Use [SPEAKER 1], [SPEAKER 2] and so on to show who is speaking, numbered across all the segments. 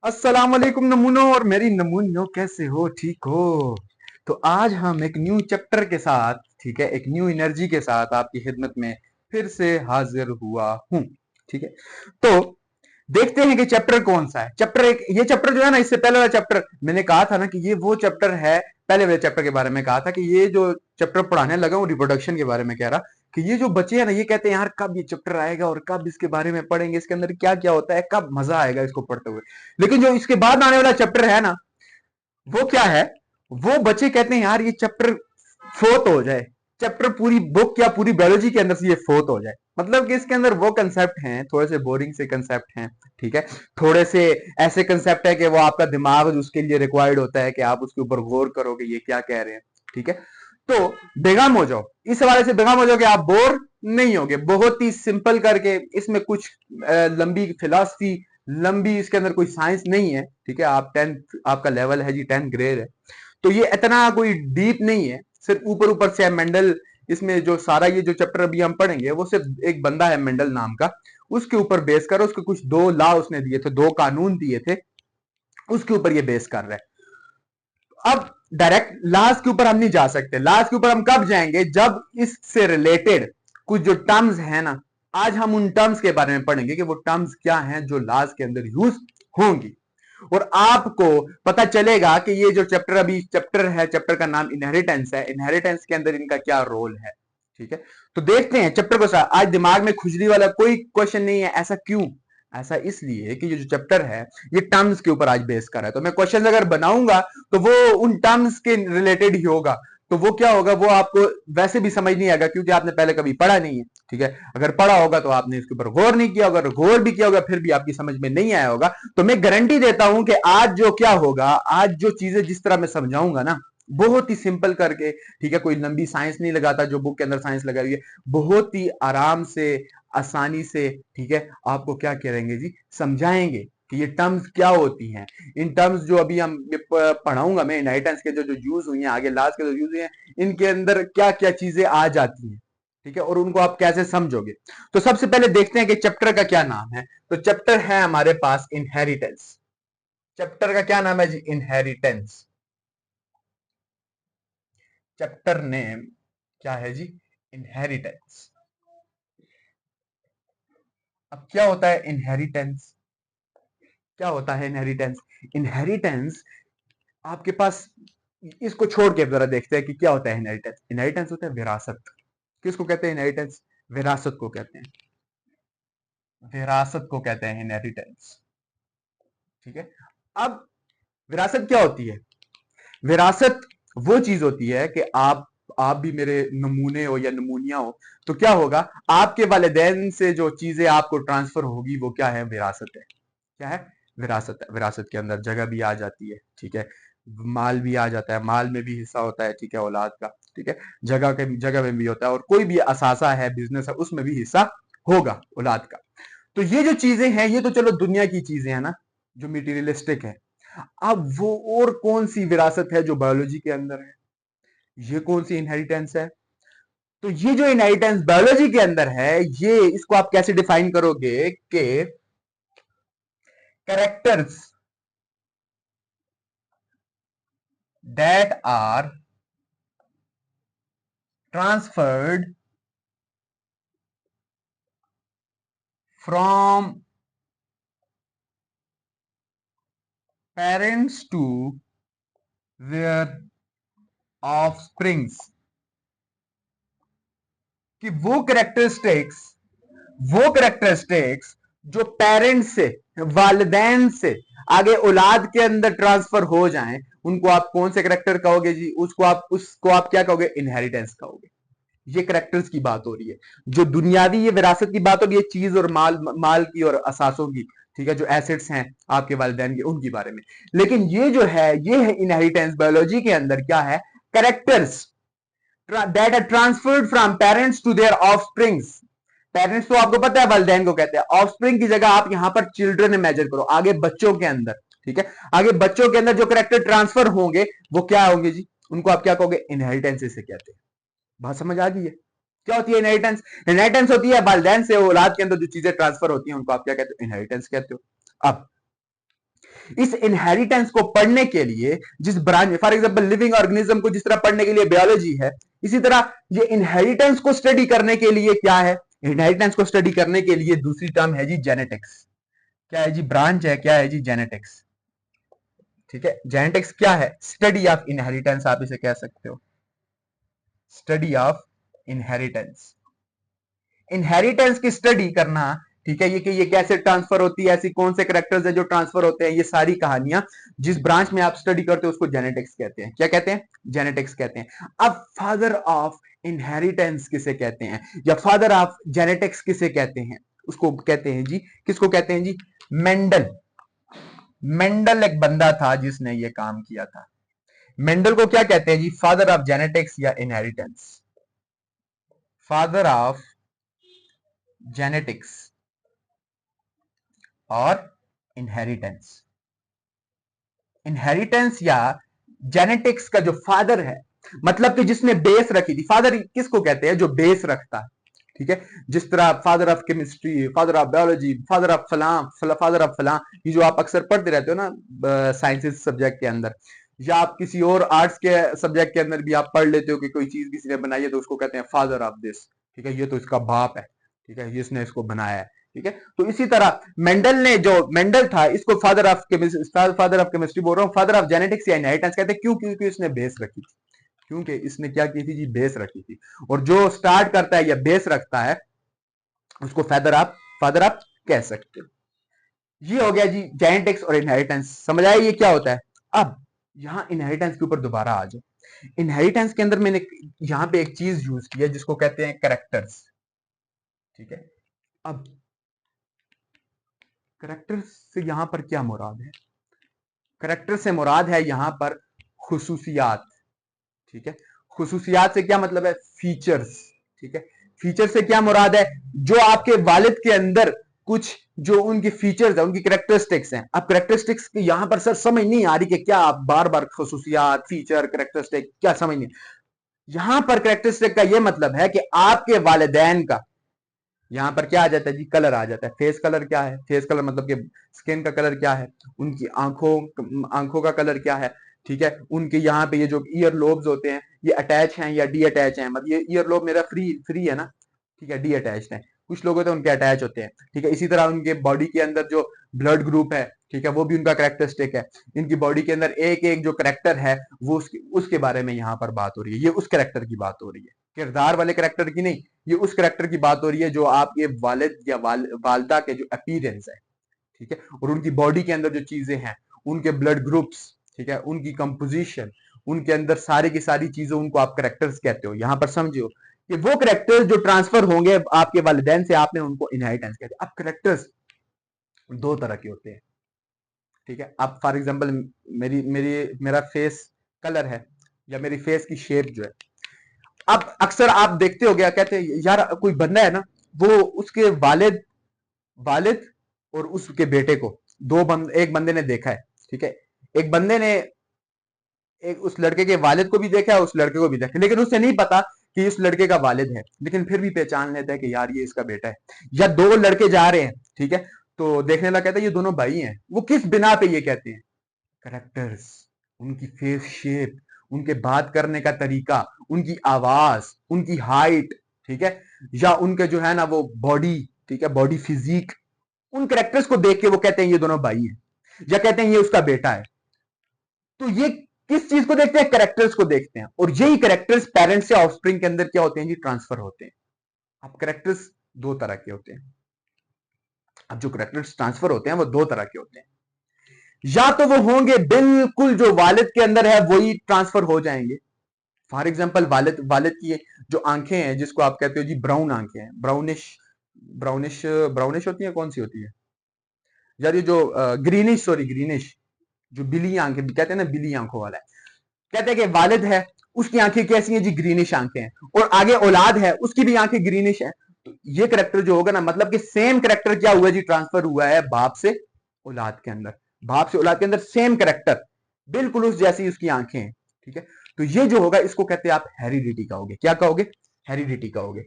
[SPEAKER 1] अस्सलाम वालेकुम नमूनो और मेरी नमूनो कैसे हो ठीक हो। तो आज हम एक न्यू चैप्टर के साथ ठीक है एक न्यू एनर्जी के साथ आपकी खिदमत में फिर से हाजिर हुआ हूं। ठीक है तो देखते हैं कि चैप्टर कौन सा है। चैप्टर एक ये चैप्टर जो है ना, इससे पहले वाला चैप्टर मैंने कहा था ना कि ये वो चैप्टर है। पहले वाले चैप्टर के बारे में कहा था कि ये जो चैप्टर पढ़ाने लगा हूं रिप्रोडक्शन के बारे में कह रहा कि ये जो बच्चे हैं ना, ये कहते हैं यार कब ये चैप्टर आएगा और कब इसके बारे में पढ़ेंगे, इसके अंदर क्या क्या होता है, कब मजा आएगा इसको पढ़ते हुए। लेकिन जो इसके बाद आने वाला चैप्टर है ना, वो क्या है, वो बच्चे कहते हैं यार ये चैप्टर फोर्थ हो जाए, चैप्टर पूरी बुक या पूरी बायोलॉजी के अंदर से ये फोर्थ हो जाए। मतलब कि इसके अंदर वो कंसेप्ट हैं, थोड़े से बोरिंग से कंसेप्ट हैं। ठीक है, थोड़े से ऐसे कंसेप्ट है कि वो आपका दिमाग उसके लिए रिक्वायर्ड होता है कि आप उसके ऊपर गौर करो कि ये क्या कह रहे हैं। ठीक है, तो बेगम हो जाओ, इस हवाले से बेगम हो जाओ कि आप बोर नहीं होगे। बहुत ही सिंपल करके, इसमें कुछ लंबी फिलॉसफी, लंबी इसके अंदर कोई साइंस नहीं है। ठीक है, आप 10th आपका लेवल है जी, 10th ग्रेड है, तो ये इतना कोई डीप नहीं है। सिर्फ ऊपर ऊपर से है मेंडल। इसमें जो सारा ये जो चैप्टर अभी हम पढ़ेंगे वो सिर्फ एक बंदा है मेंडल नाम का, उसके ऊपर बेस कर, उसके कुछ दो लॉ उसने दिए थे, दो कानून दिए थे, उसके ऊपर ये बेस कर रहा है। अब डायरेक्ट लास्ट के ऊपर हम नहीं जा सकते। लास्ट के ऊपर हम कब जाएंगे, जब इससे रिलेटेड कुछ जो टर्म्स है ना, आज हम उन टर्म्स के बारे में पढ़ेंगे कि वो टर्म्स क्या हैं जो लास्ट के अंदर यूज होंगी, और आपको पता चलेगा कि ये जो चैप्टर अभी चैप्टर है, चैप्टर का नाम इनहेरिटेंस है, इनहेरिटेंस के अंदर इनका क्या रोल है। ठीक है, तो देखते हैं चैप्टर को। आज दिमाग में खुजली वाला कोई क्वेश्चन नहीं है। ऐसा क्यों? ऐसा इसलिए कि ये जो चैप्टर है ये टर्म्स के ऊपर आज बेस कर रहा है। तो मैं क्वेश्चन अगर बनाऊंगा तो वो उन टर्म्स के रिलेटेड ही होगा। तो वो क्या होगा, वो आपको वैसे भी समझ नहीं आएगा क्योंकि आपने पहले कभी पढ़ा नहीं है। ठीक है, अगर पढ़ा होगा तो आपने इसके ऊपर गौर नहीं किया होगा, अगर गौर भी किया होगा फिर भी आपकी समझ में नहीं आया होगा। तो मैं गारंटी देता हूं कि आज जो क्या होगा, आज जो चीजें जिस तरह मैं समझाऊंगा ना, बहुत ही सिंपल करके, ठीक है, कोई लंबी साइंस नहीं लगाता जो बुक के अंदर साइंस लगाई हुई है, बहुत ही आराम से, आसानी से, ठीक है, आपको क्या करेंगे जी, समझाएंगे कि ये टर्म्स क्या होती हैं। इन टर्म्स जो अभी हम पढ़ाऊंगा मैं, इनहेरिटेंस के जो जो यूज हुई हैं, आगे लास्ट के जो यूज हुए हैं, इनके अंदर क्या क्या चीजें आ जाती हैं। ठीक है, और उनको आप कैसे समझोगे। तो सबसे पहले देखते हैं कि चैप्टर का क्या नाम है। तो चैप्टर है हमारे पास इनहेरिटेंस। चैप्टर का क्या नाम है जी? इनहेरिटेंस। चैप्टर नेम क्या है जी? इनहेरिटेंस। अब क्या होता है इनहेरिटेंस? क्या होता है इनहेरिटेंस? इनहेरिटेंस आपके पास, इसको छोड़ के जरा देखते हैं कि क्या होता है इनहेरिटेंस। इनहेरिटेंस होता है विरासत। किसको कहते हैं इनहेरिटेंस? विरासत को कहते हैं। विरासत को कहते हैं इनहेरिटेंस। ठीक है, अब विरासत क्या होती है? विरासत वो चीज होती है कि आप भी मेरे नमूने हो या नमूनिया हो, तो क्या होगा, आपके वालिदैन से जो चीजें आपको ट्रांसफर होगी वो क्या है? विरासत है। क्या है? विरासत है। विरासत के अंदर जगह भी आ जाती है। ठीक है, माल भी आ जाता है, माल में भी हिस्सा होता है। ठीक है, औलाद का। ठीक है, जगह में भी होता है, और कोई भी असासा है, बिजनेस है, उसमें भी हिस्सा होगा औलाद का। तो ये जो चीजें हैं ये तो चलो दुनिया की चीजें हैं ना, जो मटीरियलिस्टिक है। अब वो और कौन सी विरासत है जो बायोलॉजी के अंदर है? ये कौन सी इनहेरिटेंस है? तो ये जो इनहेरिटेंस बायोलॉजी के अंदर है, ये इसको आप कैसे डिफाइन करोगे कि characters that are transferred from parents to their offsprings, कि वो करेक्टरिस्टिक्स जो पेरेंट्स से, वालिदैन से आगे औलाद के अंदर ट्रांसफर हो जाएं, उनको आप कौन से करेक्टर कहोगे जी? उसको आप क्या कहोगे? इनहेरिटेंस कहोगे। ये करेक्टर्स की बात हो रही है। जो दुनियावी ये विरासत की बात हो रही है, चीज और माल, माल की और असासों की। ठीक है, जो एसेट्स हैं आपके वालिदैन के, उनके बारे में। लेकिन ये जो है, ये है इनहेरिटेंस बायोलॉजी के अंदर क्या है? Characters that are transferred from parents to their offsprings. Parents तो आपको पता है वालिदैन को कहते हैं, ऑफस्प्रिंग की जगह आप यहां पर चिल्ड्रन इमेजिन करो, आगे बच्चों के अंदर। ठीक है, आगे बच्चों के अंदर जो करेक्टर ट्रांसफर होंगे वो क्या होंगे जी? उनको आप क्या कहोगे? इनहेरिटेंस से कहते हैं। बात समझ आ गई है? क्या होती है इनहेरिटेंस? इनहेरिटेंस होती है वालिदैन से औलाद के अंदर जो चीजें ट्रांसफर होती हैं, उनको आप क्या कहते हो? इनहेरिटेंस कहते हो। अब इस इनहेरिटेंस को पढ़ने के लिए जिस branch, for example living organism को जिस तरह पढ़ने के लिए बायोलॉजी है, इसी तरह ये इनहेरिटेंस को स्टडी करने के लिए क्या है, इनहेरिटेंस को स्टडी करने के लिए दूसरी टर्म है जी जेनेटिक्स। क्या है जी, ब्रांच है, क्या है जी, जेनेटिक्स। ठीक है, जेनेटिक्स क्या है, स्टडी ऑफ इनहेरिटेंस आप इसे कह सकते हो, स्टडी ऑफ इनहेरिटेंस। इनहेरिटेंस की स्टडी करना, ठीक है, ये कि ये कैसे ट्रांसफर होती है, ऐसी कौन से करेक्टर्स है जो ट्रांसफर होते हैं, ये सारी कहानियां जिस ब्रांच में आप स्टडी करते हो उसको जेनेटिक्स कहते हैं। क्या कहते हैं, जेनेटिक्स कहते हैं। अब फादर ऑफ इनहेरिटेंस किसे कहते हैं, या फादर ऑफ जेनेटिक्स किसे कहते हैं, उसको कहते हैं जी, किसको कहते हैं जी, मेंडल। मेंडल एक बंदा था जिसने ये काम किया था। मेंडल को क्या कहते हैं जी, फादर ऑफ जेनेटिक्स या इनहेरिटेंस, फादर ऑफ जेनेटिक्स और इनहेरिटेंस। इनहेरिटेंस या जेनेटिक्स का जो फादर है, मतलब कि जिसने बेस रखी थी, फादर किसको कहते हैं, जो बेस रखता है। ठीक है, जिस तरह father of chemistry, father of biology, father of फलां, फादर ऑफ फलां, ये जो आप अक्सर पढ़ते रहते हो ना साइंसेस सब्जेक्ट के अंदर, या आप किसी और आर्ट्स के सब्जेक्ट के अंदर भी आप पढ़ लेते हो कि कोई चीज किसी ने बनाई है तो उसको कहते हैं फादर ऑफ दिस। ठीक है, ये तो इसका बाप है, ठीक है, इसने इसको बनाया है। ठीक है, तो इसी तरह मेंडल ने, जो मेंडल था, इसको फादर ऑफ केमिस्ट्री बोल रहा हूं, फादर ऑफ जेनेटिक्स या इनहेरिटेंस कहते हैं। क्यों, क्योंकि इसने बेस रखी थी, क्योंकि इसने क्या की थी जी, बेस रखी थी। और जो स्टार्ट करता है या बेस रखता है उसको फादर ऑफ कह सकते हो। ये हो गया जी जेनेटिक्स और इनहेरिटेंस, समझ आया ये क्या होता है। अब यहां इनहेरिटेंस के ऊपर दोबारा आ जाओ। इनहेरिटेंस के अंदर मैंने यहां पे एक चीज यूज की है जिसको कहते हैं करेक्टर्स। ठीक है, अब करेक्टर्स से यहां पर क्या मुराद है, करेक्टर से मुराद है यहां पर खुसूसियात। ठीक है, खुसूसियात से क्या मतलब है, फीचर्स। ठीक है, फीचर से क्या मुराद है, जो आपके वालिद के अंदर कुछ जो उनकी फीचर्स है, उनकी करेक्टरिस्टिक्स हैं। अब करेक्टरिस्टिक्स की यहां पर सर समझ नहीं आ रही कि क्या आप बार बार खुसूसियात, फीचर, करेक्टरिस्टिक क्या समझ नहीं। यहां पर करेक्टरिस्टिक का यह मतलब है कि आपके वालिदैन का यहां पर क्या आ जाता है जी, कलर आ जाता है। फेस कलर क्या है, फेस कलर मतलब कि स्किन का कलर क्या है, उनकी आंखों का कलर क्या है। ठीक है, उनके यहाँ पे ये जो ईयर लोब्स होते हैं ये अटैच हैं या डी अटैच हैं, मतलब ये ईयर लोब मेरा फ्री फ्री है ना, ठीक है, डी अटैच है। कुछ लोग होते हैं उनके अटैच होते हैं। ठीक है, इसी तरह उनके बॉडी के अंदर जो ब्लड ग्रुप है, ठीक है, वो भी उनका करेक्टरिस्टिक है। इनकी बॉडी के अंदर एक एक जो करेक्टर है वो उसके बारे में यहाँ पर बात हो रही है, ये उस करेक्टर की बात हो रही है, किरदार वाले करेक्टर की नहीं, ये उस करेक्टर की बात हो रही है जो आपके वालिद या वालदा के जो अपीयरेंस है। ठीक है, और उनकी बॉडी के अंदर जो चीजें हैं, उनके ब्लड ग्रुप्स, ठीक है, उनकी कंपोजिशन, उनके अंदर सारी की सारी चीजें, उनको आप करेक्टर्स कहते हो। यहां पर समझो कि वो करेक्टर्स जो ट्रांसफर होंगे आपके वालिदैन से, आपने उनको इनहेरिटेंस कहते हैं। अब करेक्टर्स दो तरह के होते हैं। ठीक है, अब फॉर एग्जांपल मेरी मेरी मेरा फेस कलर है या मेरी फेस की शेप जो है, अब अक्सर आप देखते हो, गया कहते हैं यार कोई बंदा है ना, वो उसके वालिद वालिद और उसके बेटे को एक बंदे ने देखा है। ठीक है, एक बंदे ने एक उस लड़के के वालिद को भी देखा है, उस लड़के को भी देखा, लेकिन उसे नहीं पता कि इस लड़के का वालिद है, लेकिन फिर भी पहचान लेता है कि यार ये इसका बेटा है। या दो लड़के जा रहे हैं, ठीक है, तो देखने लगा कहता है ये दोनों भाई हैं। वो किस बिना पे ये कहते हैं, करेक्टर्स, उनकी फेस शेप, उनके बात करने का तरीका, उनकी आवाज, उनकी हाइट, ठीक है, या उनके जो है ना वो बॉडी, ठीक है, बॉडी फिजिक, उन करेक्टर्स को देख के वो कहते हैं ये दोनों भाई हैं, या कहते हैं ये उसका बेटा है। तो ये किस चीज को देखते हैं, करेक्टर्स को देखते हैं। और यही करेक्टर्स पेरेंट्स से ऑफस्प्रिंग के अंदर क्या होते हैं जी, ट्रांसफर होते हैं। अब करेक्टर्स दो तरह के होते हैं। अब जो करेक्टर्स ट्रांसफर होते हैं वो दो तरह के होते हैं। या तो वो होंगे बिल्कुल जो वालिद के अंदर है वही ट्रांसफर हो जाएंगे। फॉर एग्जाम्पल वालिद वालिद की जो आंखें हैं, जिसको आप कहते हो जी ब्राउन आंखें हैं, ब्राउनिश ब्राउनिश ब्राउनिश होती है, कौन सी होती है यार, ये जो ग्रीनिश, सॉरी ग्रीनिश, जो बिली आंखें कहते हैं ना, बिली आंखों वाला है। कहते हैं कि वालिद है, उसकी आंखें कैसी हैं जी, ग्रीनिश आंखें हैं, और आगे औलाद है उसकी भी आंखें ग्रीनिश है। तो ये करेक्टर जो होगा ना, मतलब कि सेम करेक्टर क्या हुआ जी, ट्रांसफर हुआ है बाप से औलाद के अंदर। बाप से औलाद के अंदर सेम करेक्टर, बिल्कुल उस जैसी उसकी आंखें हैं। ठीक है, तो ये जो होगा इसको कहते हैं आप हेरिडिटी कहोगे। क्या कहोगे, हेरिडिटी कहोगे।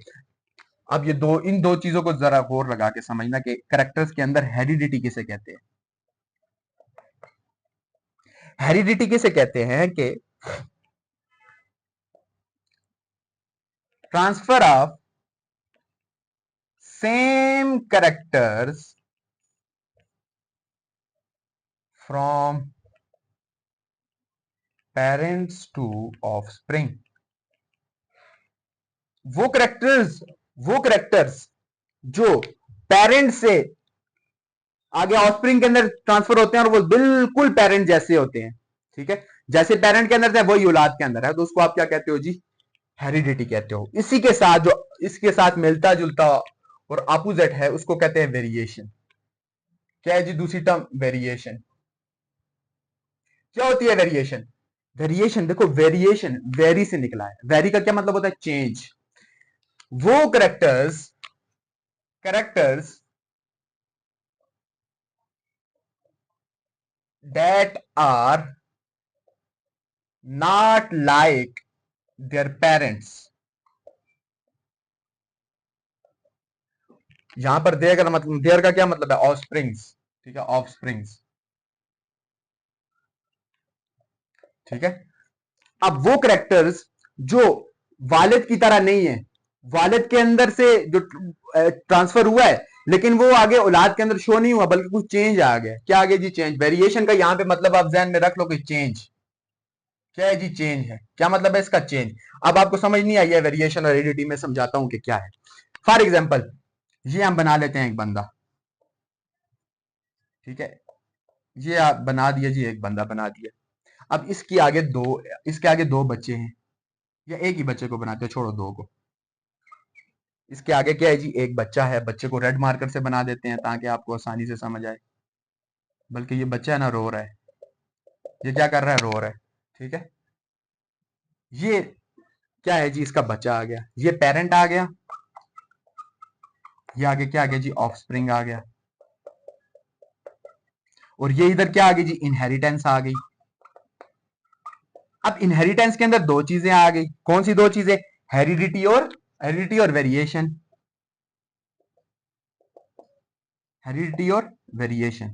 [SPEAKER 1] अब ये इन दो चीजों को जरा गौर लगा के समझना कि करेक्टर्स के अंदर हेरिडिटी किसे कहते हैं। हेरिडिटी किसे कहते हैं कि transfer of same characters from parents to offspring. वो करेक्टर्स वो करेक्टर्स जो पेरेंट से आगे ऑफस्प्रिंग के अंदर ट्रांसफर होते हैं और वो बिल्कुल पेरेंट जैसे होते हैं, ठीक है, जैसे पेरेंट के अंदर है वही औलाद के अंदर है, तो उसको आप क्या कहते हो जी, हेरिडिटी कहते हो। इसी के साथ जो इसके साथ मिलता जुलता और अपोजिट है उसको कहते हैं वेरिएशन। क्या है जी दूसरी टर्म, वेरिएशन। क्या होती है वेरिएशन? वेरिएशन देखो, वेरिएशन वेरी से निकला है। वेरी का क्या मतलब होता है, चेंज। वो characters characters that are not like their parents। यहां पर देयर का मतलब, देयर का क्या मतलब है, ऑफस्प्रिंग्स, ठीक है, ऑफस्प्रिंग्स, ठीक है। अब वो करेक्टर्स जो वालिद की तरह नहीं है, वालिद के अंदर से जो ट्रांसफर हुआ है लेकिन वो आगे औलाद के अंदर शो नहीं हुआ बल्कि कुछ चेंज आ गया। क्या आ गया जी, चेंज। वेरिएशन का यहां पे मतलब आप ध्यान में रख लो कि चेंज। क्या है जी, चेंज है। क्या मतलब है इसका, चेंज। अब आपको समझ नहीं आई है वेरिएशन और हेरिडिटी में, समझाता हूं कि क्या है। फॉर एग्जाम्पल ये हम बना लेते हैं एक बंदा, ठीक है, ये आप बना दिया जी, एक बंदा बना दिया। अब इसके आगे दो बच्चे हैं, या एक ही बच्चे को बनाते हैं, छोड़ो दो को। इसके आगे क्या है जी, एक बच्चा है, बच्चे को रेड मार्कर से बना देते हैं ताकि आपको आसानी से समझ आए। बल्कि ये बच्चा है ना, रो रहा है। ये क्या कर रहा है, रो रहा है, ठीक है। ये क्या है जी, इसका बच्चा आ गया, ये पेरेंट आ गया, ये आगे क्या आ गया जी, ऑफस्प्रिंग आ गया, और ये इधर क्या आ गई जी, इनहेरिटेंस आ गई। अब इनहेरिटेंस के अंदर दो चीजें आ गई, कौन सी दो चीजें, हेरिडिटी और वेरिएशन, हेरिडिटी और वेरिएशन,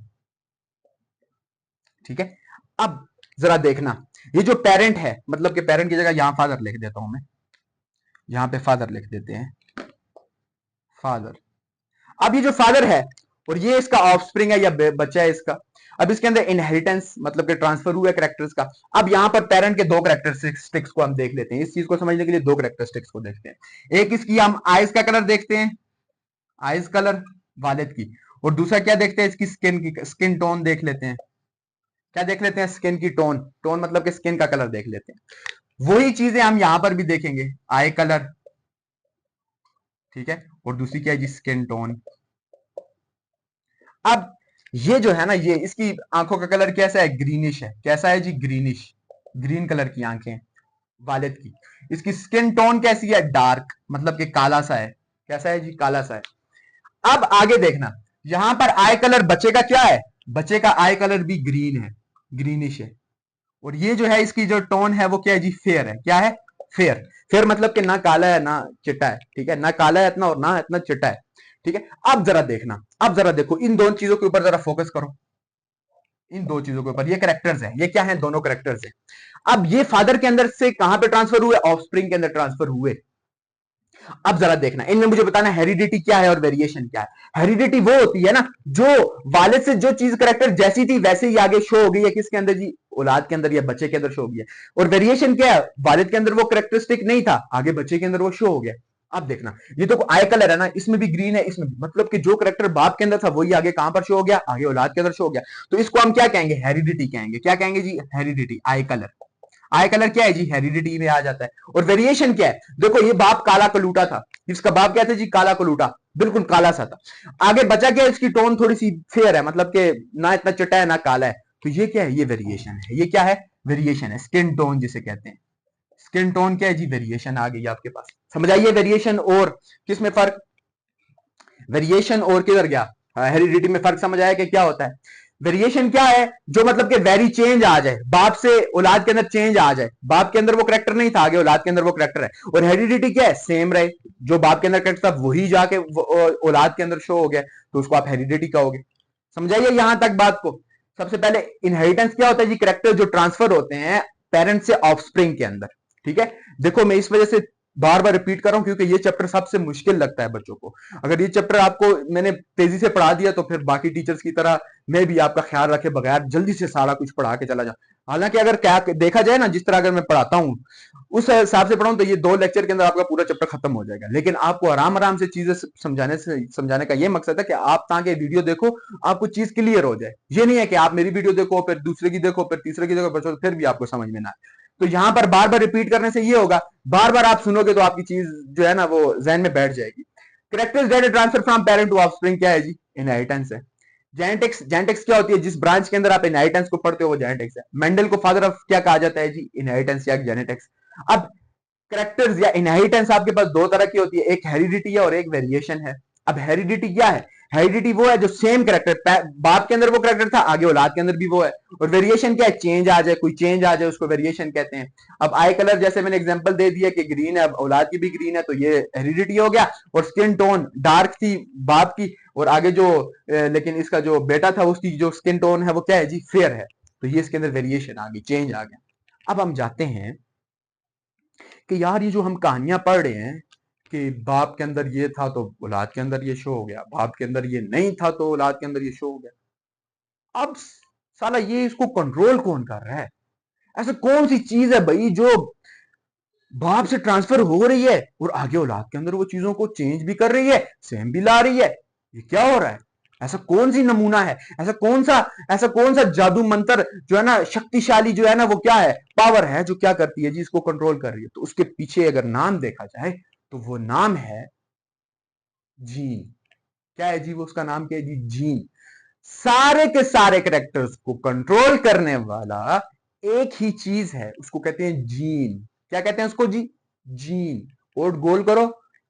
[SPEAKER 1] ठीक है। अब जरा देखना, ये जो पेरेंट है, मतलब कि पेरेंट की जगह यहां फादर लिख देता हूं मैं, यहां पे फादर लिख देते हैं, फादर। अब ये जो फादर है और ये इसका ऑफस्प्रिंग है या बच्चा है इसका। अब इसके अंदर इनहेरिटेंस मतलब कि ट्रांसफर हुआ है कैरेक्टर्स का। अब यहां पर पेरेंट के दो कैरेक्टरिस्टिक्स को हम देख लेते हैं, इस चीज को समझने के लिए दो कैरेक्टरिस्टिक्स को देखते हैं। एक इसकी हम आइज का कलर देखते हैं, आइज कलर वालिद की, और दूसरा क्या देखते हैं, इसकी स्किन टोन देख लेते हैं। क्या देख लेते हैं, स्किन की टोन, टोन मतलब कि स्किन का कलर देख लेते हैं। वही चीजें हम यहां पर भी देखेंगे, आई कलर, ठीक है, और दूसरी क्या है जी, स्किन टोन। अब ये जो है ना, ये इसकी आंखों का कलर कैसा है, ग्रीनिश है। कैसा है जी, ग्रीनिश, ग्रीन कलर की आंखें वालिद की। इसकी स्किन टोन कैसी है, डार्क, मतलब कि काला सा है। कैसा है जी, काला सा है। अब आगे देखना, यहां पर आई कलर बच्चे का क्या है, बच्चे का आई कलर भी ग्रीन है, ग्रीनिश है। और ये जो है इसकी जो टोन है वो क्या है जी, फेयर है। क्या है, फेयर। फेयर मतलब कि ना काला है ना चिट्टा है, ठीक है, ना काला है इतना और ना इतना चिट्टा है, ठीक है। अब जरा देखना, अब जरा देखो, इन दोनों चीजों के ऊपर जरा फोकस करो, इन दो चीजों के ऊपर। ये करेक्टर्स हैं, ये क्या है, दोनों करेक्टर्स हैं। अब ये फादर के अंदर से कहां पे ट्रांसफर हुए, ऑफस्प्रिंग के अंदर ट्रांसफर हुए। अब जरा देखना, इनमें मुझे बताना हेरिडिटी क्या है और वेरिएशन क्या है। हेरिडिटी वो होती है ना जो वालिद से जो चीज करेक्टर जैसी थी वैसे ही आगे शो हो गई है, किसके अंदर जी, औलाद के अंदर या बच्चे के अंदर शो हो गया। और वेरिएशन क्या है, वालिद के अंदर वो करेक्टरिस्टिक नहीं था, आगे बच्चे के अंदर वो शो हो गया। अब देखना, ये तो आई कलर है ना, इसमें भी ग्रीन है, इसमें भी, मतलब कि जो करेक्टर बाप के अंदर था वही आगे कहां पर शो हो गया, आगे औलाद के अंदर शो हो गया। तो इसको हम क्या कहेंगे, हेरिडिटी कहेंगे। क्या कहेंगे जी, heredity, eye colour. Eye colour क्या है जी, हेरिडिटी में आ जाता है। और वेरिएशन क्या है, देखो ये बाप काला कलूटा था, इसका बाप क्या था जी, काला कलूटा, बिल्कुल काला सा था। आगे बचा क्या, इसकी टोन थोड़ी सी फेयर है, मतलब कि ना इतना चिट्टा है ना काला है। तो ये क्या है, ये वेरिएशन है। ये क्या है, वेरिएशन है, स्किन टोन जिसे कहते हैं। स्किन टोन क्या है जी, वेरिएशन आ गई आपके पास। समझ आइए वेरिएशन और किसमें फर्क, वेरिएशन और किधर गया, हेरिडिटी में फर्क समझ आया कि क्या होता है। वेरिएशन क्या है, जो मतलब कि वेरी चेंज आ जाए, बाप से औलाद के अंदर चेंज आ जाए, बाप के अंदर वो करेक्टर नहीं था, आगे औलाद के अंदर वो करेक्टर है। और हेरिडिटी क्या है, सेम रहे, जो बाप के अंदर करेक्टर था वही जाके औलाद के अंदर शो हो गया, तो उसको आप हेरिडिटी कहोगे। समझाइए यहां तक बात को। सबसे पहले इनहेरिटेंस क्या होता है जी? कैरेक्टर जो ट्रांसफर होते हैं पेरेंट से ऑफस्प्रिंग के अंदर। ठीक है, देखो मैं इस वजह से बार बार रिपीट कर रहा हूं क्योंकि ये चैप्टर सबसे मुश्किल लगता है बच्चों को। अगर ये चैप्टर आपको मैंने तेजी से पढ़ा दिया तो फिर बाकी टीचर्स की तरह मैं भी आपका ख्याल रखे बगैर जल्दी से सारा कुछ पढ़ा के चला जाऊं। हालांकि अगर क्या देखा जाए ना, जिस तरह अगर मैं पढ़ाता हूं उस हिसाब से पढ़ाऊं तो ये 2 लेक्चर के अंदर आपका पूरा चैप्टर खत्म हो जाएगा। लेकिन आपको आराम आराम से चीजें समझाने का ये मकसद है कि आप ताकि वीडियो देखो, आपको चीज क्लियर हो जाए। ये नहीं है कि आप मेरी वीडियो देखो फिर दूसरे की देखो फिर तीसरे की देखो बच्चों फिर भी आपको समझ में ना आए। तो यहां पर बार बार रिपीट करने से ये होगा, बार बार आप सुनोगे तो आपकी चीज जो है ना वो जहन में बैठ जाएगी। Characters data transfer from parent to offspring क्या है जी? इनहेरिटेंस है। जेनेटिक्स क्या होती है? जिस ब्रांच के अंदर आप इनहेरिटेंस को पढ़ते हो वो जेनेटिक्स है। मेंडल को फादर ऑफ क्या कहा जाता है जी? इनहेरिटेंस या जेनेटिक्स। अब कैरेक्टर्स या इनहेरिटेंस आपके पास 2 तरह की होती है, एक हेरिडिटी है और एक वेरिएशन है। अब हेरिडिटी क्या है? हेरिडिटी वो है जो सेम कैरेक्टर बाप के अंदर वो कैरेक्टर था आगे औलाद के अंदर भी वो है। और वेरिएशन क्या है? चेंज आ जाए, कोई चेंज आ जाए उसको वेरिएशन कहते हैं। अब आई कलर जैसे मैंने एग्जांपल दे दिया कि ग्रीन है, अब औलाद की भी ग्रीन है तो ये हेरिडिटी हो गया। और स्किन टोन डार्क थी बाप की और आगे जो लेकिन इसका जो बेटा था उसकी जो स्किन टोन है वो क्या है जी? फेयर है। तो ये इसके अंदर वेरिएशन आ गई, चेंज आ गया। अब हम जाते हैं कि यार ये जो हम कहानियां पढ़ रहे हैं कि बाप के अंदर ये था तो औलाद के अंदर ये शो हो गया, बाप के अंदर ये नहीं था तो औलाद के अंदर ये शो हो गया। अब साला ये इसको कंट्रोल कौन कर रहा है? ऐसा कौन सी चीज है भाई जो बाप से ट्रांसफर हो रही है और आगे औलाद के अंदर वो चीजों को चेंज भी कर रही है, सेम भी ला रही है? ये क्या हो रहा है? ऐसा कौन सी नमूना है? ऐसा कौन सा जादू मंत्र जो है ना शक्तिशाली जो है ना वो क्या है? पावर है जो क्या करती है जी? इसको कंट्रोल कर रही है। तो उसके पीछे अगर नाम देखा जाए तो वो नाम है जीन। क्या है जी? वो उसका नाम क्या है जी? जीन। सारे के सारे कैरेक्टर्स को कंट्रोल करने वाला एक ही चीज है, उसको कहते हैं जीन। क्या कहते हैं उसको जी? जीन। ओठ गोल करो,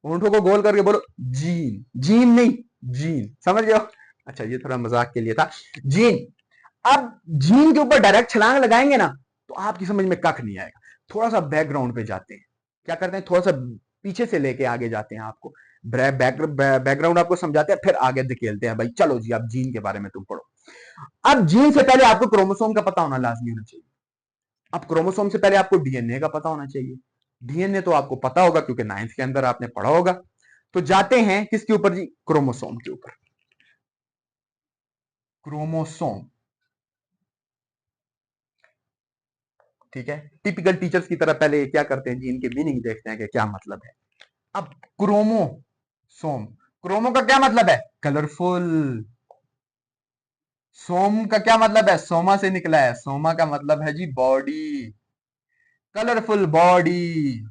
[SPEAKER 1] ओंठों को गोल करके बोलो जीन। जीन नहीं, जीन। समझ गए हो? अच्छा ये थोड़ा मजाक के लिए था। जीन। अब जीन के ऊपर डायरेक्ट छलांग लगाएंगे ना तो आपकी समझ में कख नहीं आएगा। थोड़ा सा बैकग्राउंड पे जाते हैं। क्या करते हैं? थोड़ा सा पीछे से लेके आगे जाते हैं, आपको बैकग्राउंड आपको समझाते हैं फिर आगे धकेलते हैं। भाई चलो जी आप जीन के बारे में तुम पढ़ो। अब जीन से पहले आपको क्रोमोसोम का पता होना लाजमी होना चाहिए। अब क्रोमोसोम से पहले आपको डीएनए का पता होना चाहिए। डीएनए तो आपको पता होगा क्योंकि 9th के अंदर आपने पढ़ा होगा। तो जाते हैं किसके ऊपर जी? क्रोमोसोम के ऊपर। क्रोमोसोम, ठीक है। टिपिकल टीचर्स की तरह पहले क्या करते हैं जी? इनके मीनिंग देखते हैं कि क्या मतलब है। अब क्रोमोसोम, क्रोमो का क्या मतलब है? कलरफुल। सोम का क्या मतलब है? सोमा से निकला है, सोमा का मतलब है जी बॉडी, कलरफुल बॉडी।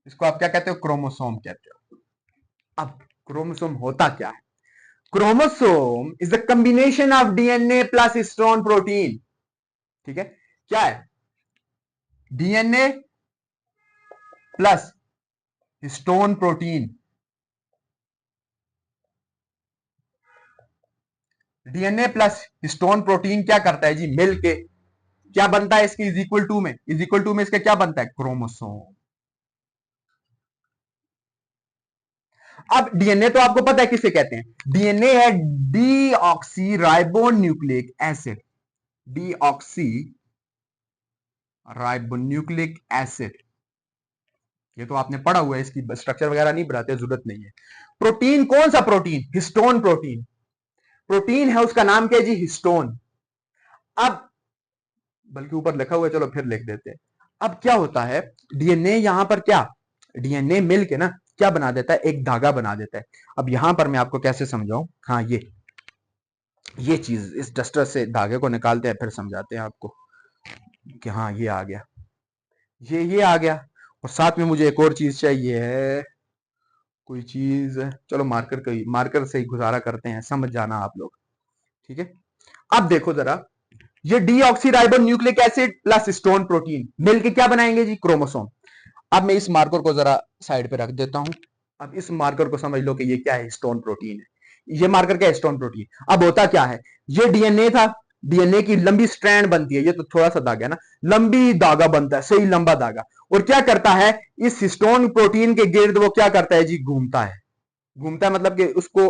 [SPEAKER 1] इसको आप क्या कहते हो? क्रोमोसोम कहते हो। अब क्रोमोसोम होता क्या है? Chromosome is the combination of DNA plus histone protein. ठीक है, क्या है? DNA plus histone protein. DNA plus histone protein क्या करता है जी? मिलके क्या बनता है इसके? इज इक्वल टू में, इज इक्वल टू में इसका क्या बनता है? क्रोमोसोम। अब डीएनए तो आपको पता है किसे कहते हैं? डीएनए है deoxy ribo nucleic acid. Deoxy ribo nucleic acid, ये तो आपने पढ़ा हुआ है, इसकी स्ट्रक्चर वगैरह नहीं पढ़ाते, जरूरत नहीं है। प्रोटीन कौन सा प्रोटीन? Histone protein. प्रोटीन है उसका नाम क्या है जी? हिस्टोन। अब बल्कि ऊपर लिखा हुआ है, चलो फिर लिख देते हैं। अब क्या होता है? डीएनए यहां पर क्या, डीएनए मिल के ना क्या बना देता है? एक धागा बना देता है। अब यहां पर मैं आपको कैसे समझाऊं? हाँ ये चीज इस डस्टर से धागे को निकालते हैं फिर समझाते हैं आपको कि हाँ ये आ गया, ये आ गया। और साथ में मुझे एक और चीज चाहिए है, कोई चीज। चलो मार्कर से ही गुजारा करते हैं, समझ जाना आप लोग। ठीक है, अब देखो जरा, ये deoxyribo nucleic acid plus stone protein मिलके क्या बनाएंगे जी? क्रोमोसोम। अब मैं इस मार्कर को जरा साइड पे रख देता हूं। अब इस मार्कर को समझ लो कि ये क्या है? स्टोन प्रोटीन है। ये मार्कर क्या है? Stone protein. अब होता क्या है? ये डीएनए था, डीएनए की लंबी स्ट्रैंड बनती है, ये तो थोड़ा सा धागा है ना, लंबी धागा बनता है, सही लंबा धागा। और क्या करता है? इस हिस्टोन प्रोटीन के गिर्द वो क्या करता है जी? घूमता है। घूमता है मतलब कि उसको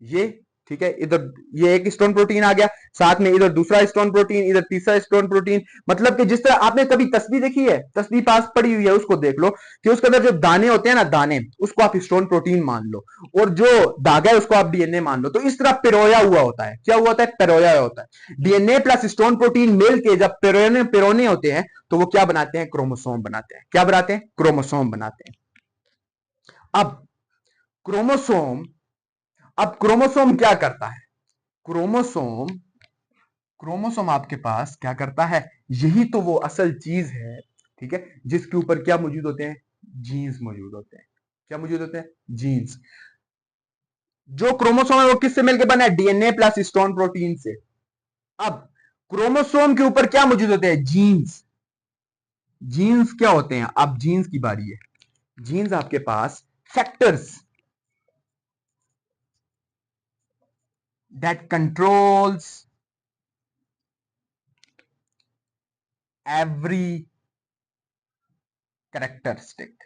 [SPEAKER 1] ये, ठीक है, इधर ये एक स्टोन प्रोटीन आ गया, साथ में इधर दूसरा स्टोन प्रोटीन, इधर तीसरा स्टोन प्रोटीन। मतलब कि जिस तरह आपने कभी तस्वीर देखी है, तस्वीर पास पड़ी हुई है, उसको देख लो कि उसके अंदर जो दाने होते हैं ना, दाने, उसको आप स्टोन प्रोटीन मान लो, और जो धागा है उसको आप डीएनए मान लो। तो इस तरह पिरोया हुआ होता है। क्या हुआ होता है? पिरोया हुआ होता है। डीएनए प्लस स्टोन प्रोटीन मिल के जब पिरोने पिरोने होते हैं तो वो क्या बनाते हैं? क्रोमोसोम बनाते हैं। क्या बनाते हैं? क्रोमोसोम बनाते हैं। अब क्रोमोसोम अब क्रोमोसोम क्या करता है? क्रोमोसोम क्रोमोसोम आपके पास क्या करता है? यही तो वो असल चीज है, ठीक है, जिसके ऊपर क्या मौजूद होते हैं? जीन्स मौजूद होते हैं। क्या मौजूद होते हैं? जीन्स। जो क्रोमोसोम है वो किससे मिलकर बना है? डीएनए प्लस स्टोन प्रोटीन से। अब क्रोमोसोम के ऊपर क्या मौजूद होते हैं? जीन्स। जीन्स क्या होते हैं? अब जीन्स की बारी है। जीन्स आपके पास factors that controls every characteristic.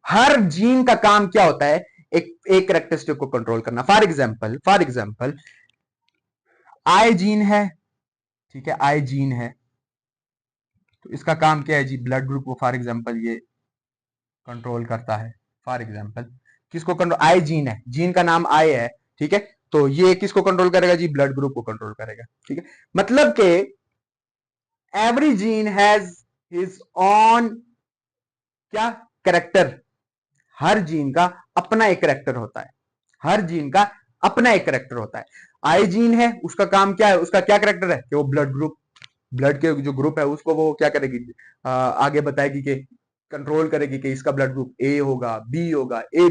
[SPEAKER 1] हर जीन का काम क्या होता है? एक कैरेक्टरिस्टिक को कंट्रोल करना। फॉर एग्जाम्पल आई जीन है, ठीक है, आई जीन है, तो इसका काम क्या है जी? ब्लड ग्रुप को फॉर एग्जाम्पल ये कंट्रोल करता है। फॉर एग्जाम्पल किसको कंट्रोल? आई जीन है, जीन का नाम आई है, ठीक है, तो ये किसको कंट्रोल करेगा जी? ब्लड ग्रुप को कंट्रोल करेगा, ठीक है। मतलब के every gene has his on क्या? करेक्टर। हर जीन का अपना एक करेक्टर होता है। हर जीन का अपना एक करेक्टर होता है। आई जीन है, उसका काम क्या है? उसका क्या करेक्टर है? कि वो ब्लड ग्रुप, ब्लड के जो ग्रुप है उसको वो क्या करेगी? आगे बताएगी कि कंट्रोल करेगी कि इसका ब्लड ग्रुप ए होगा, बी होगा, ए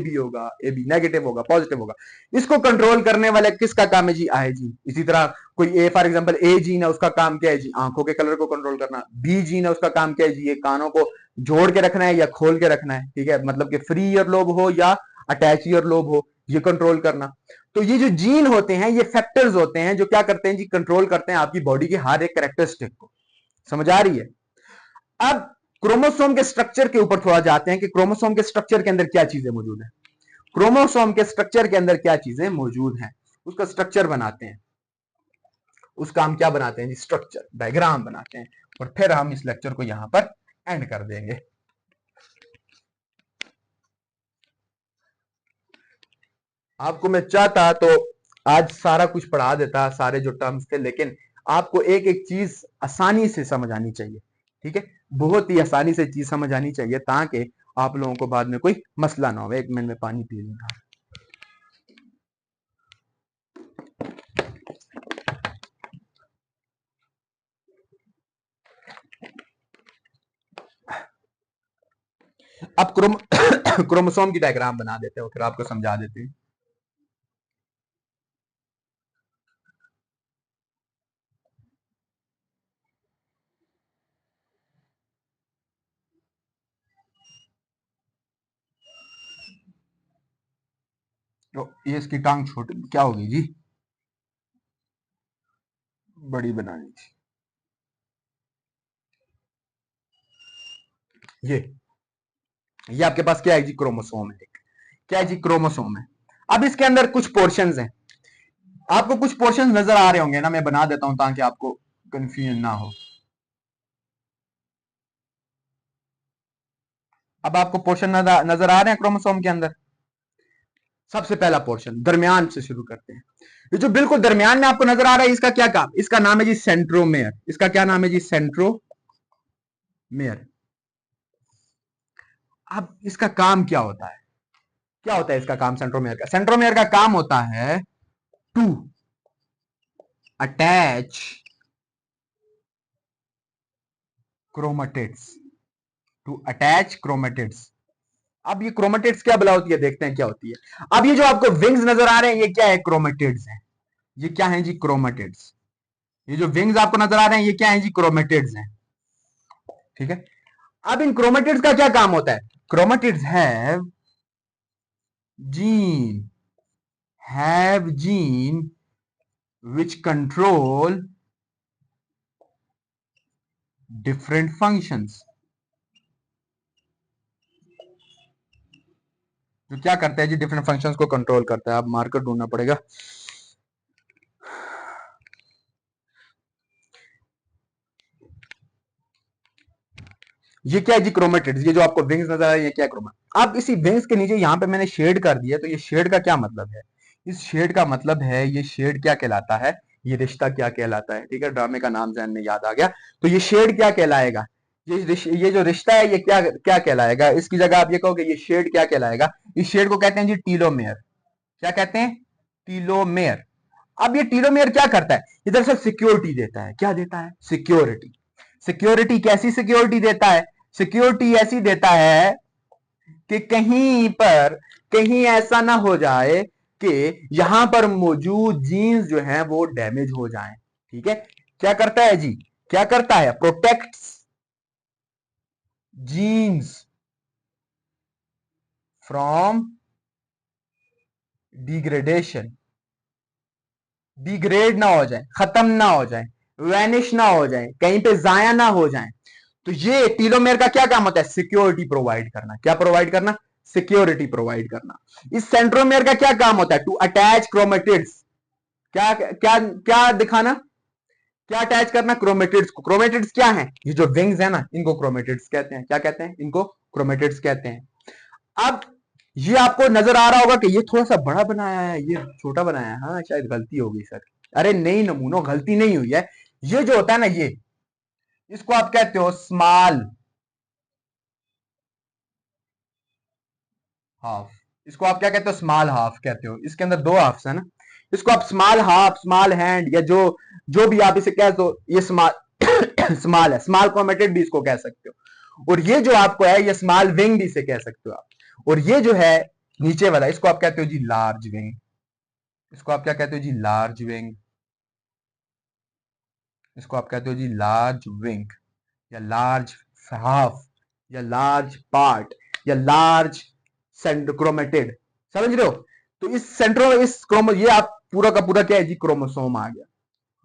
[SPEAKER 1] बी नेगेटिव होगा, पॉजिटिव होगा। इसको कंट्रोल करने वाले किसका काम है जी? आई जीन। इसी तरह कोई A for example A gene है, उसका काम क्या है जी? आंखों के कलर को कंट्रोल करना। बी जीन है, उसका काम क्या है जी? ये कानों को जोड़ के रखना है या खोल के रखना है, ठीक है, मतलब कि फ्री ईयर लोब हो या अटैच ईयर लोब हो, ये कंट्रोल करना। तो ये जो जीन होते हैं ये फैक्टर्स होते हैं जो क्या करते हैं जी? कंट्रोल करते हैं आपकी बॉडी के हर एक कैरेक्टरिस्टिक को। समझ आ रही है? अब क्रोमोसोम के स्ट्रक्चर के ऊपर थोड़ा जाते हैं कि क्रोमोसोम के स्ट्रक्चर के अंदर क्या चीजें मौजूद है। क्रोमोसोम के स्ट्रक्चर के अंदर क्या चीजें मौजूद हैं, उसका स्ट्रक्चर बनाते हैं। उसका हम क्या बनाते हैं जी? स्ट्रक्चर डायग्राम बनाते हैं। और फिर हम इस लेक्चर को यहां पर एंड कर देंगे। आपको मैं चाहता तो आज सारा कुछ पढ़ा देता, सारे जो टर्म्स थे, लेकिन आपको एक एक चीज आसानी से समझ आनी चाहिए, ठीक है, बहुत ही आसानी से चीज समझ आनी चाहिए ताकि आप लोगों को बाद में कोई मसला ना हो। एक मिनट में पानी पी लूंगा। अब क्रोमोसोम की डायग्राम बना देते हो, फिर आपको समझा देते हैं। तो ये इसकी टांग छोटी क्या होगी जी? बड़ी बनानी थी। ये आपके पास क्या है जी? क्रोमोसोम है एक। क्या है जी? क्रोमोसोम है। अब इसके अंदर कुछ पोर्शंस हैं। आपको कुछ पोर्शंस नजर आ रहे होंगे ना, मैं बना देता हूं ताकि आपको कंफ्यूजन ना हो। अब आपको पोर्शन नजर आ रहे हैं क्रोमोसोम के अंदर। सबसे पहला पोर्शन दरमियान से शुरू करते हैं। ये जो बिल्कुल दरमियान में आपको नजर आ रहा है, इसका क्या काम? इसका नाम है जी सेंट्रोमेयर। इसका क्या नाम है जी? सेंट्रोमेयर। अब इसका काम क्या होता है? क्या होता है इसका काम सेंट्रोमेयर का? सेंट्रोमेयर का काम होता है to attach chromatids. To attach chromatids. अब ये क्रोमेटिड्स क्या बला होती है, देखते हैं क्या होती है। अब ये जो आपको विंग्स नजर आ रहे हैं, ये क्या है? क्रोमेटिड्स हैं। ये क्या है जी? क्रोमेटिड्स। ये जो विंग्स आपको नजर आ रहे हैं, ये क्या है जी? क्रोमेटिड्स हैं, ठीक है। अब इन क्रोमेटिड्स का क्या काम होता है? Chromatids gene have gene which control different functions. जो क्या करता है जी, डिफरेंट फंक्शंस को कंट्रोल करता है। आप मार्कर ढूंढना पड़ेगा। ये क्या है जी, क्रोमेटिड्स। ये जो आपको विंग्स नजर आ रही है, क्या क्रोमा। अब इसी विंग्स के नीचे यहाँ पे मैंने शेड कर दिया, तो ये शेड का क्या मतलब है? इस शेड का मतलब है, ये शेड क्या कहलाता है, ये रिश्ता क्या कहलाता है। ठीक है, ड्रामे का नाम जहन में याद आ गया। तो ये शेड क्या कहलाएगा, ये जो रिश्ता है, ये क्या क्या कहलाएगा? इसकी जगह आप ये कहोगे ये शेड क्या कहलाएगा। इस शेड को कहते हैं जी टीलोमेयर। क्या कहते हैं? टीलोमेयर। अब ये टीलोमेयर क्या करता है? ये दरअसल सिक्योरिटी देता है। क्या देता है? सिक्योरिटी। सिक्योरिटी कैसी सिक्योरिटी देता है? सिक्योरिटी ऐसी देता है कि कहीं ऐसा ना हो जाए कि यहां पर मौजूद जीन्स जो हैं वो डैमेज हो जाएं। ठीक है, क्या करता है जी, क्या करता है? Protects genes from degradation. Degrade ना हो जाए, खत्म ना हो जाए, वैनिश ना हो जाए, कहीं पे जाया ना हो जाए। तो ये टीलोमेयर का क्या काम होता है? सिक्योरिटी प्रोवाइड करना। क्या प्रोवाइड करना? सिक्योरिटी प्रोवाइड करना। इस सेंट्रोमेयर का क्या काम होता है? To attach chromatids. क्या क्या क्या दिखाना? क्या अटैच करना? क्रोमेटिड्स को। क्रोमेटिड्स क्या है? ये जो विंग्स है ना, इनको क्रोमेटिड्स कहते हैं। क्या कहते हैं? इनको क्रोमेटिड्स कहते हैं। अब ये आपको नजर आ रहा होगा कि ये थोड़ा सा बड़ा बनाया है, ये छोटा बनाया है। हाँ, शायद गलती हो गई सर। अरे नहीं नमूनों, गलती नहीं हुई है। ये जो होता है ना, ये इसको आप कहते हो स्मॉल हाफ। इसको आप क्या कहते हो? स्मॉल हाफ कहते हो। इसके अंदर दो हाफ्स है ना, इसको आप स्मॉल हाफ, स्मॉल हैंड, या जो जो भी आप इसे कह दो, ये स्मॉल स्मॉल है। स्मॉल क्रोमेटिड भी इसको कह सकते हो। और ये जो आपको है, ये स्मॉल विंग भी इसे कह सकते हो आप। और ये जो है नीचे वाला, इसको आप कहते हो जी लार्ज विंग। इसको आप क्या कहते हो जी? Large wing. इसको आप कहते हो जी लार्ज विंग, या लार्ज हाफ, या लार्ज पार्ट, या लार्ज क्रोमेटिड। समझ रहे हो? तो इस सेंट्रो इस क्रोमो ये आप पूरा का पूरा क्या है जी? क्रोमोसोम आ गया।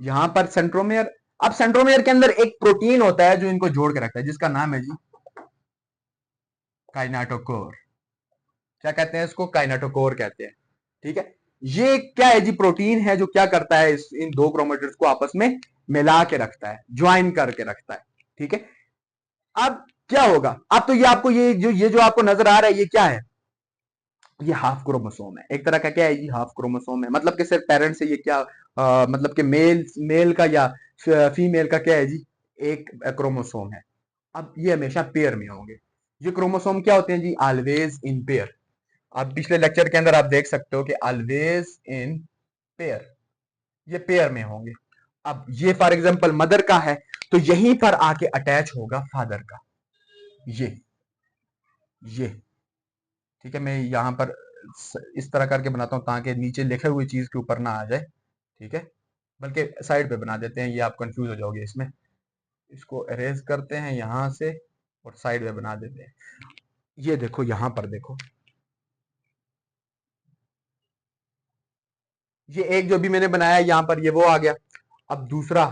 [SPEAKER 1] यहां पर सेंट्रोमेयर। अब सेंट्रोमेयर के अंदर एक प्रोटीन होता है जो इनको जोड़ के रखता है, जिसका नाम है जी काइनाटोकोर। क्या कहते हैं इसको? काइनाटोकोर कहते हैं। ठीक है, ये क्या है जी? प्रोटीन है जो क्या करता है, इन दो क्रोमेटिड्स को आपस में मिला के रखता है, ज्वाइन करके रखता है। ठीक है, अब क्या होगा? अब तो ये आपको ये जो आपको नजर आ रहा है, ये क्या है? ये हाफ क्रोमोसोम है। एक तरह का क्या है जी? हाफ क्रोमोसोम है। मतलब कि सिर्फ पेरेंट्स से ये क्या मतलब कि मेल मेल का या फीमेल का क्या है जी? एक क्रोमोसोम है। अब ये हमेशा पेयर में होंगे। ये क्रोमोसोम क्या होते हैं जी? Always in pair. आप पिछले लेक्चर के अंदर आप देख सकते हो कि ऑलवेज इन पेयर, ये पेयर में होंगे। अब ये फॉर एग्जांपल मदर का है, तो यहीं पर आके अटैच होगा फादर का। ये ठीक है, मैं यहां पर इस तरह करके बनाता हूं ताकि नीचे लिखे हुई चीज के ऊपर ना आ जाए। ठीक है, बल्कि साइड पे बना देते हैं, ये आप कंफ्यूज हो जाओगे इसमें। इसको अरेज करते हैं यहां से और साइड में बना देते हैं। ये देखो, यहां पर देखो, ये एक जो भी मैंने बनाया है यहां पर, ये वो आ गया। अब दूसरा,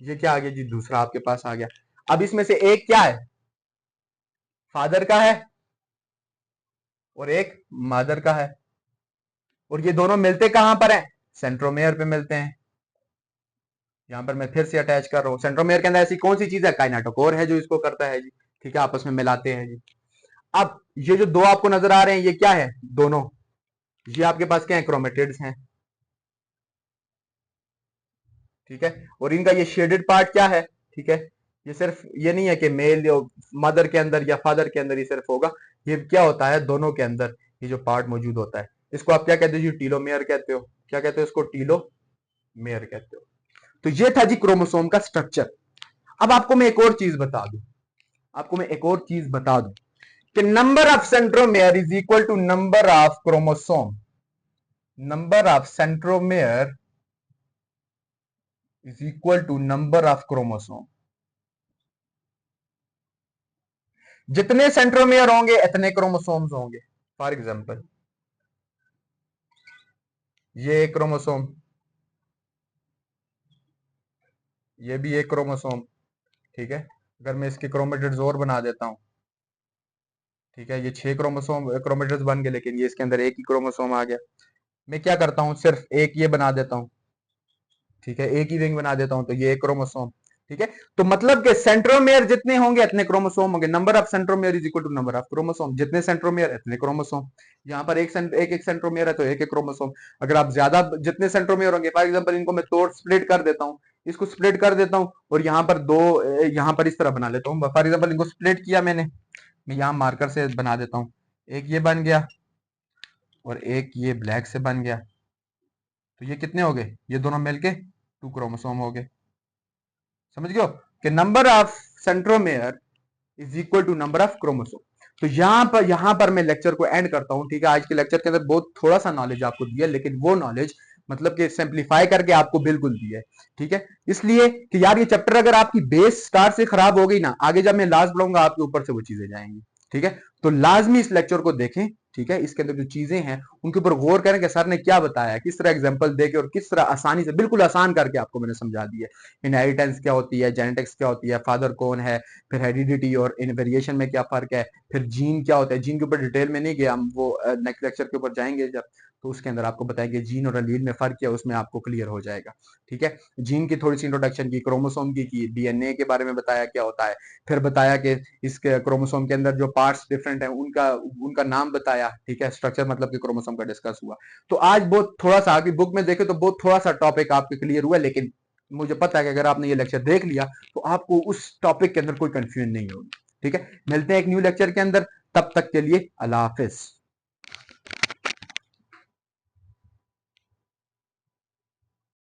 [SPEAKER 1] ये क्या आ गया जी? दूसरा आपके पास आ गया। अब इसमें से एक क्या है? फादर का है, और एक मदर का है। और ये दोनों मिलते कहां पर हैं? सेंट्रोमेयर पे मिलते हैं। यहां पर मैं फिर से अटैच कर रहा हूं। सेंट्रोमेयर के अंदर ऐसी कौन सी चीज है? काइनेटोकोर है जो इसको करता है जी। ठीक है, आपस में मिलाते हैं जी। अब ये जो दो आपको नजर आ रहे हैं, ये क्या है? दोनों ये आपके पास क्या है? क्रोमेटिड्स हैं। ठीक है, और इनका ये शेडेड पार्ट क्या है? ठीक है, ये सिर्फ ये नहीं है कि मेल मदर के अंदर या फादर के अंदर ही सिर्फ होगा। ये क्या होता है? दोनों के अंदर ये जो पार्ट मौजूद होता है, इसको आप क्या कहते हो जी? टीलोमेयर कहते हो। क्या कहते हो इसको? टीलोमेयर कहते हो। तो ये था जी क्रोमोसोम का स्ट्रक्चर। अब आपको मैं एक और चीज बता दूं, आपको मैं एक और चीज बता दूं कि number of centromere is equal to number of chromosome. Number of centromere is equal to number of chromosome. जितने सेंट्रोमेयर होंगे इतने क्रोमोसोम्स होंगे। फॉर एग्जाम्पल, ये एक क्रोमोसोम, ये भी एक क्रोमोसोम। ठीक है, अगर मैं इसके क्रोमेटिड्स और बना देता हूं, ठीक है, ये 6 क्रोमेटिड्स बन गए, लेकिन ये इसके अंदर एक ही क्रोमोसोम आ गया। मैं क्या करता हूँ, सिर्फ एक ये बना देता हूँ। ठीक है, एक ही रिंग बना देता हूं, तो ये एक क्रोमोसोम। ठीक है, तो मतलब कि सेंट्रोमेयर जितने होंगे इतने क्रोमोसोम होंगे। Number of centromere is equal to number of chromosome. जितने सेंट्रोमेयर इतने क्रोमोसोम। यहाँ पर एक सेंट्रोमेयर है तो एक एक क्रोमोसोम। अगर आप ज्यादा जितने सेंट्रोमेयर होंगे, फॉर एग्जाम्पल इनको मैं तोड़ स्प्लिट कर देता हूँ, इसको स्प्लिट कर देता हूँ और यहाँ पर दो, यहाँ पर इस तरह बना लेता हूँ। फॉर एग्जाम्पल इनको स्प्लिट किया मैंने, मैं यहाँ मार्कर से बना देता हूँ। एक ये बन गया और एक ये ब्लैक से बन गया। तो ये कितने हो गए, ये दोनों मिलके 2 क्रोमोसोम हो गए। समझ गए हो कि number of centromere is equal to number of chromosome. तो यहां पर मैं लेक्चर को एंड करता हूं। ठीक है, आज के लेक्चर के अंदर बहुत थोड़ा सा नॉलेज आपको दिया, लेकिन वो नॉलेज मतलब कि सिंप्लीफाई करके आपको बिल्कुल दी है। ठीक है, इसलिए कि यार ये चैप्टर अगर आपकी बेस स्टार्ट से खराब हो गई ना, आगे जब मैं लास्ट बढ़ूंगा आपके ऊपर से वो चीजें जाएंगी। ठीक है, तो लाजमी इस लेक्चर को देखें। ठीक है, इसके अंदर जो चीजें हैं उनके ऊपर गौर करें कि सर ने क्या बताया, किस तरह एग्जांपल देके और किस तरह आसानी से, बिल्कुल आसान करके आपको मैंने समझा दिया। इनहेरिटेंस क्या होती है, जेनेटिक्स क्या होती है, फादर कौन है, फिर हेरिडिटी और इन वेरिएशन में क्या फर्क है, फिर जीन क्या होता है। जीन के ऊपर डिटेल में नहीं गया, हम वो नेक्स्ट लेक्चर के ऊपर जाएंगे जब, तो उसके अंदर आपको बताएंगे जीन और अलील में फर्क क्या है, उसमें आपको क्लियर हो जाएगा। ठीक है, जीन की थोड़ी सी इंट्रोडक्शन की, क्रोमोसोम की डीएनए के बारे में बताया क्या होता है, फिर बताया कि इसके क्रोमोसोम के अंदर जो पार्ट्स डिफरेंट है उनका उनका नाम बताया। ठीक है, स्ट्रक्चर मतलब कि क्रोमोसोम का डिस्कस हुआ। तो आज बहुत थोड़ा सा आपकी बुक में देखे तो बहुत थोड़ा सा टॉपिक आपके क्लियर हुआ, लेकिन मुझे पता है कि अगर आपने ये लेक्चर देख लिया तो आपको उस टॉपिक के अंदर कोई कंफ्यूजन नहीं होगी। ठीक है, मिलते हैं एक न्यू लेक्चर के अंदर, तब तक के लिए अल्लाह हाफिज।